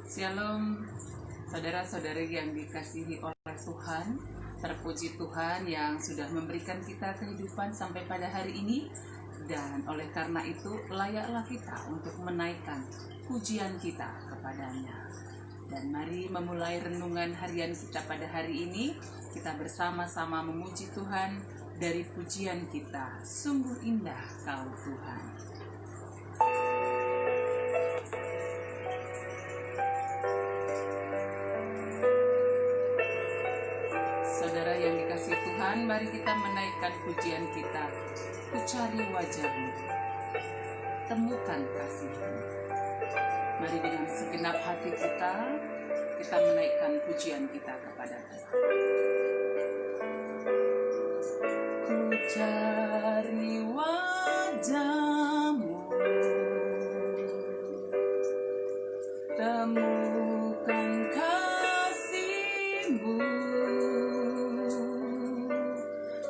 Shalom, saudara-saudari yang dikasihi oleh Tuhan. Terpuji Tuhan yang sudah memberikan kita kehidupan sampai pada hari ini. Dan oleh karena itu layaklah kita untuk menaikkan pujian kita kepadanya. Dan mari memulai renungan harian kita pada hari ini. Kita bersama-sama memuji Tuhan dari pujian kita. Sungguh indah Kau Tuhan. Saudara yang dikasihi Tuhan, mari kita menaikkan pujian kita. Ku cari wajah-Mu, temukan kasih-Mu. Mari dengan segenap hati kita menaikkan pujian kita kepada Tuhan. Ku cari wajah-Mu, temukan kasih-Mu.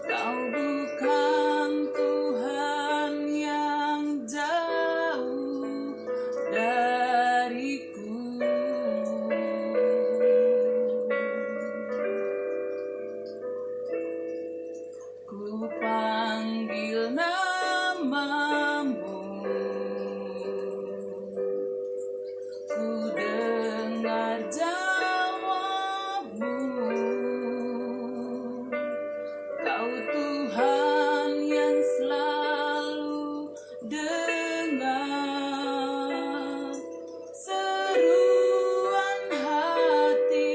Kau bukan Tuhan yang jauh dariku. Ku panggil nama-Mu, ku dengar jawab-Mu. Kau Tuhan yang selalu dengar seruan hatiku.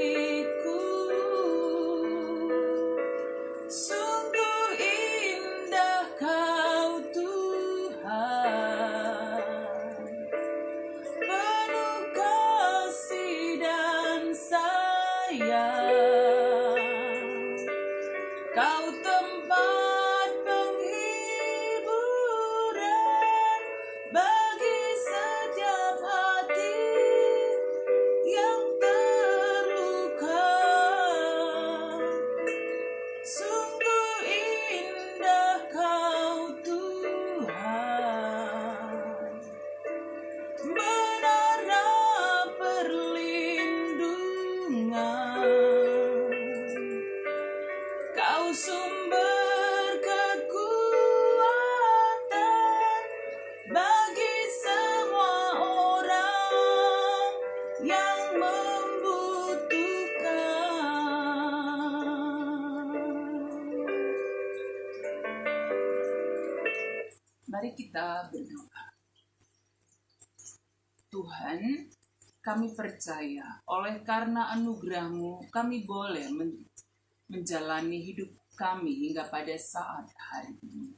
Sungguh indah Kau Tuhan, penuh kasih dan sayang. Kau tempat penghiburan bagi setiap hati yang terluka. Sungguh indah Kau Tuhan, menara perlindungan. Kau sumber kekuatan bagi semua orang yang membutuhkan. Mari kita berdoa. Tuhan, kami percaya oleh karena anugerah-Mu kami boleh menjalani hidup kami hingga pada saat hari ini.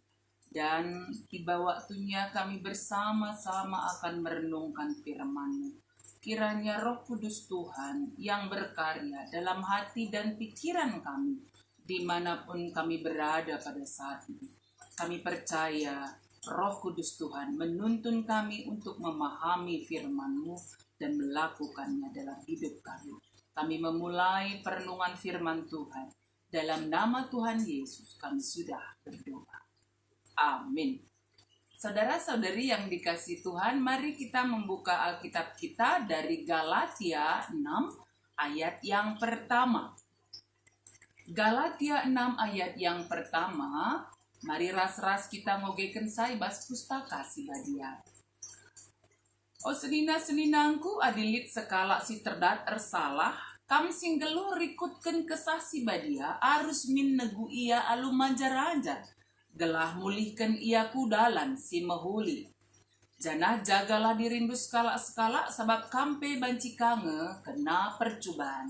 Dan tiba waktunya kami bersama-sama akan merenungkan firman-Mu. Kiranya Roh Kudus Tuhan yang berkarya dalam hati dan pikiran kami, dimanapun kami berada pada saat ini. Kami percaya Roh Kudus Tuhan menuntun kami untuk memahami firman-Mu dan melakukannya dalam hidup kami. Kami memulai perenungan firman Tuhan. Dalam nama Tuhan Yesus kami sudah berdoa. Amin. Saudara-saudari yang dikasihi Tuhan, mari kita membuka Alkitab kita dari Galatia 6 ayat yang pertama. Galatia 6 ayat yang pertama, mari ras-ras kita ngogeken say bas pustaka si badia. O senina-seninangku adilit sekala si terdat ersalah, kam singgelu rikutken kesah si badia, arus min negu ia alu manjaraja, gelah mulihken ia kudalan si mehuli. Janah jagalah dirindu skala-skala, sebab kampe banci kange kena percobaan.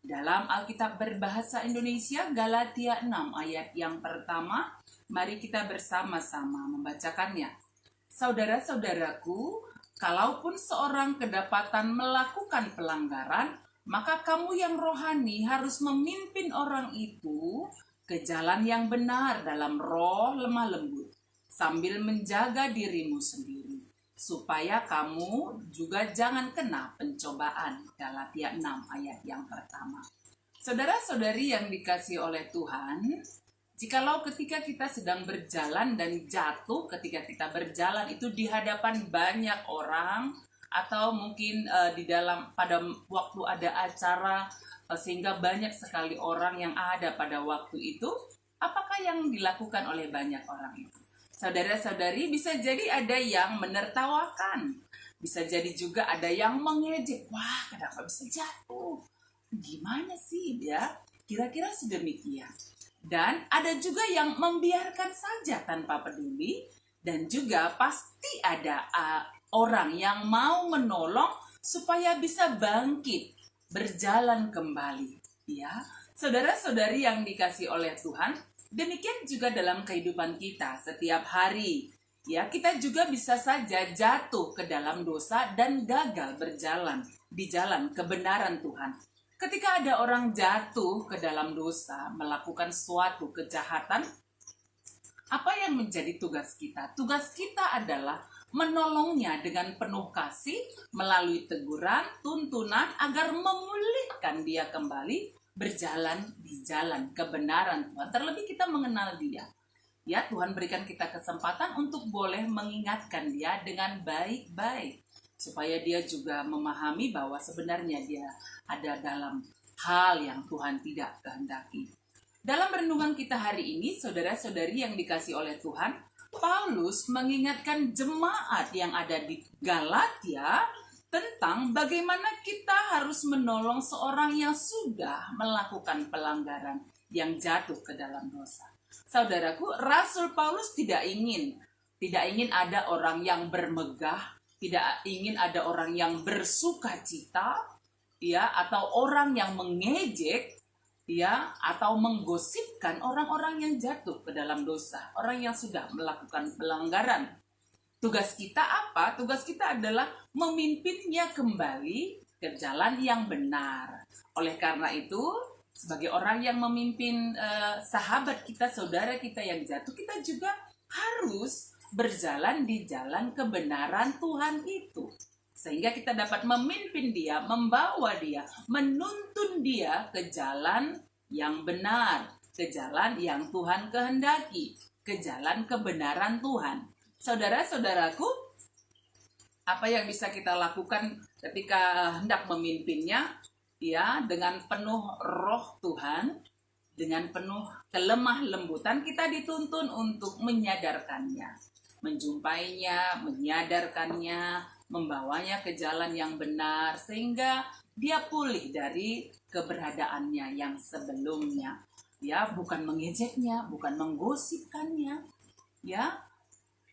Dalam Alkitab berbahasa Indonesia, Galatia 6 ayat yang pertama, mari kita bersama-sama membacakannya. Saudara-saudaraku, kalaupun seorang kedapatan melakukan pelanggaran, maka kamu yang rohani harus memimpin orang itu ke jalan yang benar dalam roh lemah lembut, sambil menjaga dirimu sendiri, supaya kamu juga jangan kena pencobaan. Galatia 6 ayat yang pertama. Saudara-saudari yang dikasihi oleh Tuhan, jikalau ketika kita sedang berjalan dan jatuh, ketika kita berjalan itu di hadapan banyak orang, atau mungkin di dalam pada waktu ada acara sehingga banyak sekali orang yang ada pada waktu itu, apakah yang dilakukan oleh banyak orang itu? Saudara-saudari, bisa jadi ada yang menertawakan, bisa jadi juga ada yang mengejek. Wah, kenapa bisa jatuh? Gimana sih ya? Kira-kira sedemikian. Dan ada juga yang membiarkan saja tanpa peduli, dan juga pasti ada orang yang mau menolong supaya bisa bangkit, berjalan kembali. Ya, saudara-saudari yang dikasih oleh Tuhan, demikian juga dalam kehidupan kita setiap hari. Ya, kita juga bisa saja jatuh ke dalam dosa dan gagal berjalan di jalan kebenaran Tuhan. Ketika ada orang jatuh ke dalam dosa, melakukan suatu kejahatan, apa yang menjadi tugas kita? Tugas kita adalah menolongnya dengan penuh kasih melalui teguran, tuntunan agar memulihkan dia kembali berjalan di jalan kebenaran Tuhan. Terlebih kita mengenal dia. Ya, Tuhan berikan kita kesempatan untuk boleh mengingatkan dia dengan baik-baik. Supaya dia juga memahami bahwa sebenarnya dia ada dalam hal yang Tuhan tidak kehendaki. Dalam renungan kita hari ini, saudara-saudari yang dikasih oleh Tuhan, Paulus mengingatkan jemaat yang ada di Galatia tentang bagaimana kita harus menolong seorang yang sudah melakukan pelanggaran, yang jatuh ke dalam dosa. Saudaraku, Rasul Paulus tidak ingin ada orang yang bermegah, tidak ingin ada orang yang bersukacita, ya, atau orang yang mengejek, ya, atau menggosipkan orang-orang yang jatuh ke dalam dosa, orang yang sudah melakukan pelanggaran. Tugas kita apa? Tugas kita adalah memimpinnya kembali ke jalan yang benar. Oleh karena itu, sebagai orang yang memimpin sahabat kita, saudara kita yang jatuh, kita juga harus berjalan di jalan kebenaran Tuhan itu. Sehingga kita dapat memimpin dia, membawa dia, menuntun dia ke jalan yang benar, ke jalan yang Tuhan kehendaki, ke jalan kebenaran Tuhan. Saudara-saudaraku, apa yang bisa kita lakukan ketika hendak memimpinnya? Ya, dengan penuh roh Tuhan, dengan penuh kelemah lembutan, kita dituntun untuk menyadarkannya, menjumpainya, menyadarkannya, membawanya ke jalan yang benar, sehingga dia pulih dari keberadaannya yang sebelumnya. Ya, bukan mengejeknya, bukan menggosipkannya, ya,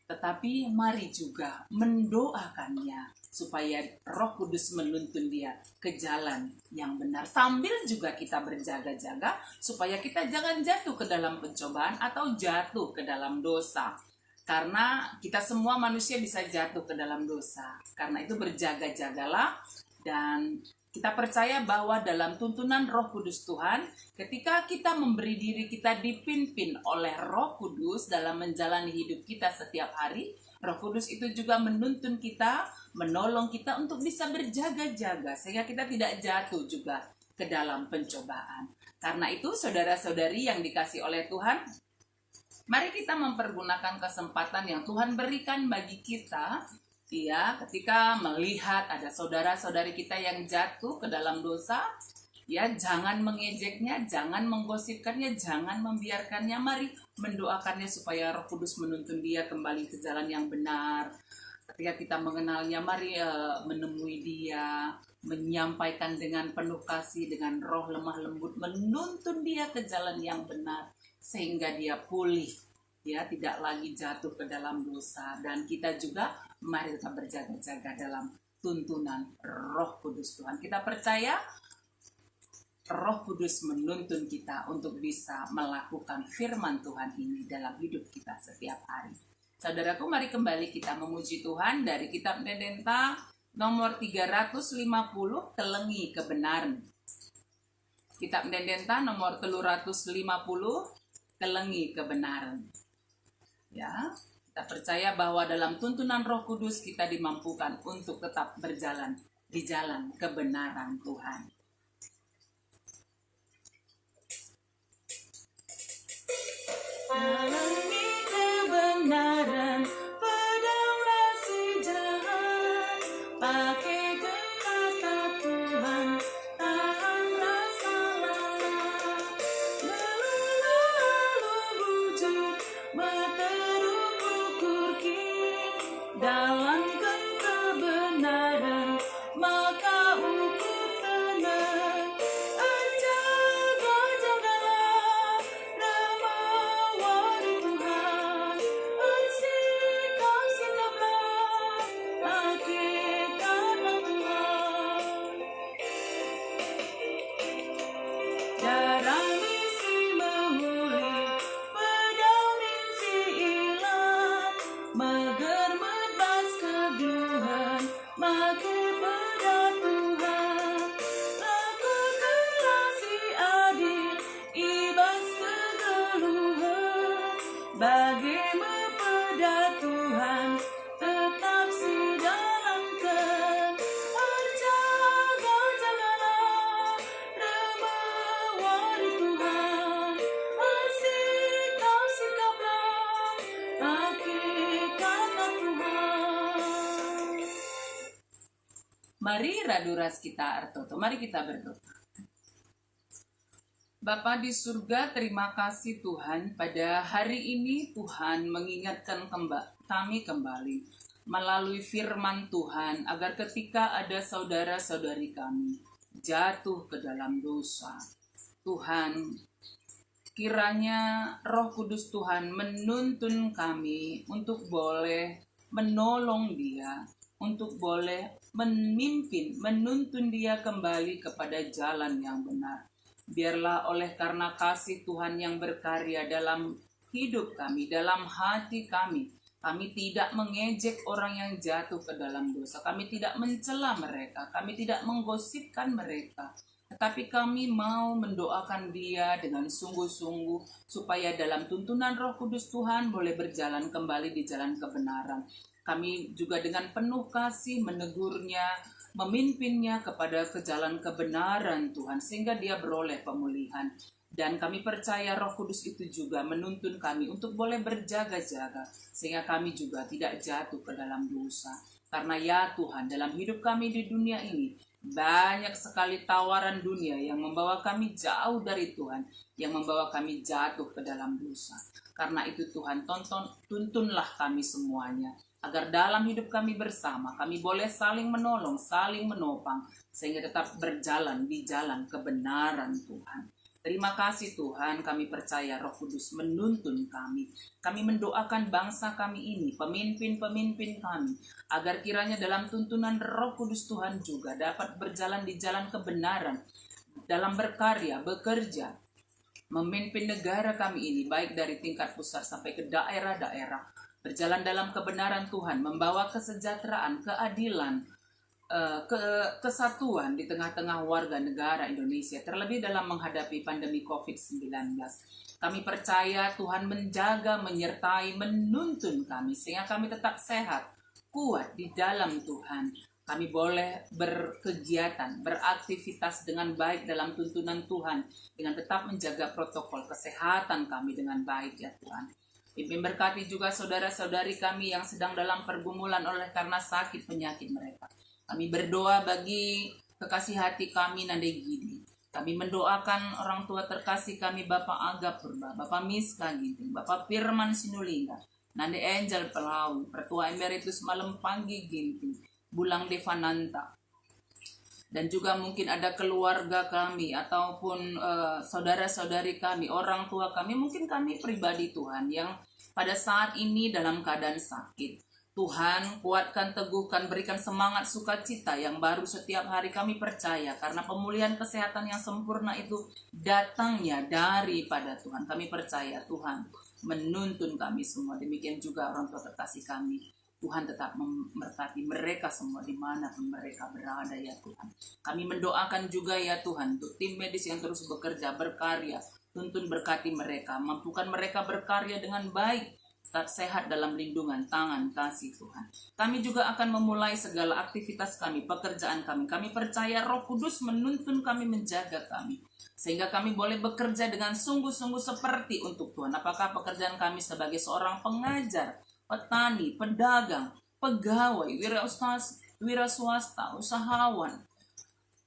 tetapi mari juga mendoakannya supaya Roh Kudus menuntun dia ke jalan yang benar, sambil juga kita berjaga-jaga supaya kita jangan jatuh ke dalam pencobaan atau jatuh ke dalam dosa. Karena kita semua manusia bisa jatuh ke dalam dosa. Karena itu berjaga-jagalah, dan kita percaya bahwa dalam tuntunan Roh Kudus Tuhan, ketika kita memberi diri kita dipimpin oleh Roh Kudus dalam menjalani hidup kita setiap hari, Roh Kudus itu juga menuntun kita, menolong kita untuk bisa berjaga-jaga sehingga kita tidak jatuh juga ke dalam pencobaan. Karena itu, saudara-saudari yang dikasih oleh Tuhan, mari kita mempergunakan kesempatan yang Tuhan berikan bagi kita, ya, ketika melihat ada saudara-saudari kita yang jatuh ke dalam dosa, ya, jangan mengejeknya, jangan menggosipkannya, jangan membiarkannya. Mari mendoakannya supaya Roh Kudus menuntun dia kembali ke jalan yang benar. Ketika kita mengenalnya, mari menemui dia, menyampaikan dengan penuh kasih, dengan roh lemah lembut, menuntun dia ke jalan yang benar, sehingga dia pulih, ya, tidak lagi jatuh ke dalam dosa. Dan kita juga mari tetap berjaga-jaga dalam tuntunan Roh Kudus Tuhan. Kita percaya Roh Kudus menuntun kita untuk bisa melakukan firman Tuhan ini dalam hidup kita setiap hari. Saudaraku, mari kembali kita memuji Tuhan dari kitab Dedenta nomor 350, Telengi Kebenaran. Kitab Dedenta nomor 350, Telengi Kebenaran. Ya, kita percaya bahwa dalam tuntunan Roh Kudus kita dimampukan untuk tetap berjalan di jalan kebenaran Tuhan. Telengi kebenaran, pedang si jahat, Mari raduras kita artoto, mari kita berdoa. Bapa di surga, terima kasih Tuhan, pada hari ini Tuhan mengingatkan kami kembali melalui firman Tuhan, agar ketika ada saudara-saudari kami jatuh ke dalam dosa, Tuhan, kiranya Roh Kudus Tuhan menuntun kami untuk boleh menolong dia, untuk boleh memimpin, menuntun dia kembali kepada jalan yang benar. Biarlah oleh karena kasih Tuhan yang berkarya dalam hidup kami, dalam hati kami tidak mengejek orang yang jatuh ke dalam dosa. Kami tidak mencela mereka, kami tidak menggosipkan mereka. Tetapi kami mau mendoakan dia dengan sungguh-sungguh, supaya dalam tuntunan Roh Kudus Tuhan boleh berjalan kembali di jalan kebenaran. Kami juga dengan penuh kasih menegurnya, memimpinnya kepada ke jalan kebenaran Tuhan, sehingga dia beroleh pemulihan. Dan kami percaya Roh Kudus itu juga menuntun kami untuk boleh berjaga-jaga, sehingga kami juga tidak jatuh ke dalam dosa. Karena ya Tuhan, dalam hidup kami di dunia ini, banyak sekali tawaran dunia yang membawa kami jauh dari Tuhan, yang membawa kami jatuh ke dalam dosa. Karena itu Tuhan, tuntunlah kami semuanya, agar dalam hidup kami bersama, kami boleh saling menolong, saling menopang, sehingga tetap berjalan di jalan kebenaran Tuhan. Terima kasih Tuhan, kami percaya Roh Kudus menuntun kami. Kami mendoakan bangsa kami ini, pemimpin-pemimpin kami, agar kiranya dalam tuntunan Roh Kudus Tuhan juga dapat berjalan di jalan kebenaran, dalam berkarya, bekerja, memimpin negara kami ini, baik dari tingkat pusat sampai ke daerah-daerah, berjalan dalam kebenaran Tuhan, membawa kesejahteraan, keadilan, kesatuan di tengah-tengah warga negara Indonesia, terlebih dalam menghadapi pandemi COVID-19. Kami percaya Tuhan menjaga, menyertai, menuntun kami, sehingga kami tetap sehat, kuat di dalam Tuhan. Kami boleh berkegiatan, beraktivitas dengan baik dalam tuntunan Tuhan, dengan tetap menjaga protokol kesehatan kami dengan baik ya Tuhan. Pimpin berkati juga saudara-saudari kami yang sedang dalam pergumulan oleh karena sakit penyakit mereka. Kami berdoa bagi kekasih hati kami Nande Gidi. Kami mendoakan orang tua terkasih kami Bapak Agap Purba, Bapak Miska Ginting, Bapak Firman Sinulinga, Nande Angel Pelau, Pertua Emeritus Malempanggi Ginting, Bulang Devananta. Dan juga mungkin ada keluarga kami ataupun saudara-saudari kami, orang tua kami, mungkin kami pribadi Tuhan yang pada saat ini dalam keadaan sakit. Tuhan kuatkan, teguhkan, berikan semangat sukacita yang baru setiap hari. Kami percaya karena pemulihan kesehatan yang sempurna itu datangnya daripada Tuhan. Kami percaya Tuhan menuntun kami semua. Demikian juga orang tua terkasih kami. Tuhan tetap memberkati mereka semua dimanapun mereka berada ya Tuhan. Kami mendoakan juga ya Tuhan untuk tim medis yang terus bekerja, berkarya. Tuntun berkati mereka, mampukan mereka berkarya dengan baik, tetap sehat dalam lindungan tangan kasih Tuhan. Kami juga akan memulai segala aktivitas kami, pekerjaan kami. Kami percaya Roh Kudus menuntun kami, menjaga kami, sehingga kami boleh bekerja dengan sungguh-sungguh seperti untuk Tuhan. Apakah pekerjaan kami sebagai seorang pengajar, petani, pedagang, pegawai, wira swasta, usahawan,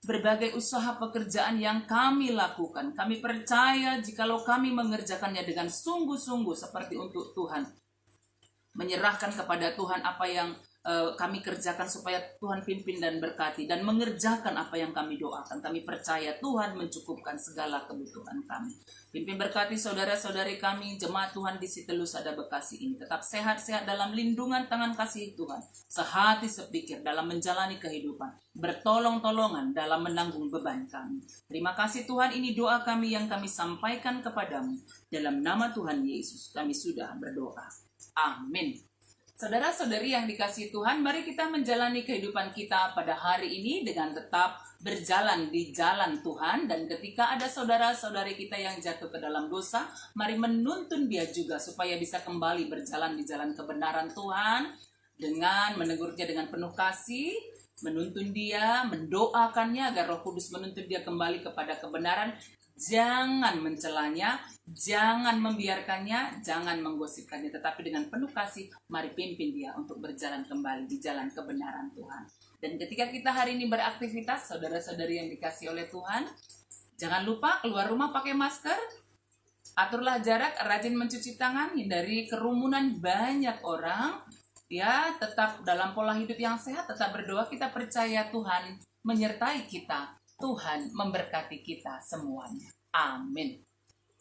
berbagai usaha pekerjaan yang kami lakukan, kami percaya jikalau kami mengerjakannya dengan sungguh-sungguh seperti untuk Tuhan, menyerahkan kepada Tuhan apa yang kami kerjakan supaya Tuhan pimpin dan berkati, dan mengerjakan apa yang kami doakan. Kami percaya Tuhan mencukupkan segala kebutuhan kami. Pimpin berkati saudara-saudari kami, jemaat Tuhan di Sitelus Ada Bekasi ini, tetap sehat-sehat dalam lindungan tangan kasih Tuhan, sehati sepikir dalam menjalani kehidupan, bertolong-tolongan dalam menanggung beban kami. Terima kasih Tuhan, ini doa kami yang kami sampaikan kepadamu. Dalam nama Tuhan Yesus kami sudah berdoa. Amin. Saudara-saudari yang dikasihi Tuhan, mari kita menjalani kehidupan kita pada hari ini dengan tetap berjalan di jalan Tuhan. Dan ketika ada saudara-saudari kita yang jatuh ke dalam dosa, mari menuntun dia juga supaya bisa kembali berjalan di jalan kebenaran Tuhan, dengan menegurnya dengan penuh kasih, menuntun dia, mendoakannya agar Roh Kudus menuntun dia kembali kepada kebenaran. Jangan mencelanya, jangan membiarkannya, jangan menggosipkannya, tetapi dengan penuh kasih, mari pimpin dia untuk berjalan kembali di jalan kebenaran Tuhan. Dan ketika kita hari ini beraktivitas, saudara-saudari yang dikasih oleh Tuhan, jangan lupa keluar rumah pakai masker, aturlah jarak, rajin mencuci tangan, hindari kerumunan banyak orang, ya, tetap dalam pola hidup yang sehat, tetap berdoa, kita percaya Tuhan menyertai kita. Tuhan memberkati kita semuanya. Amin.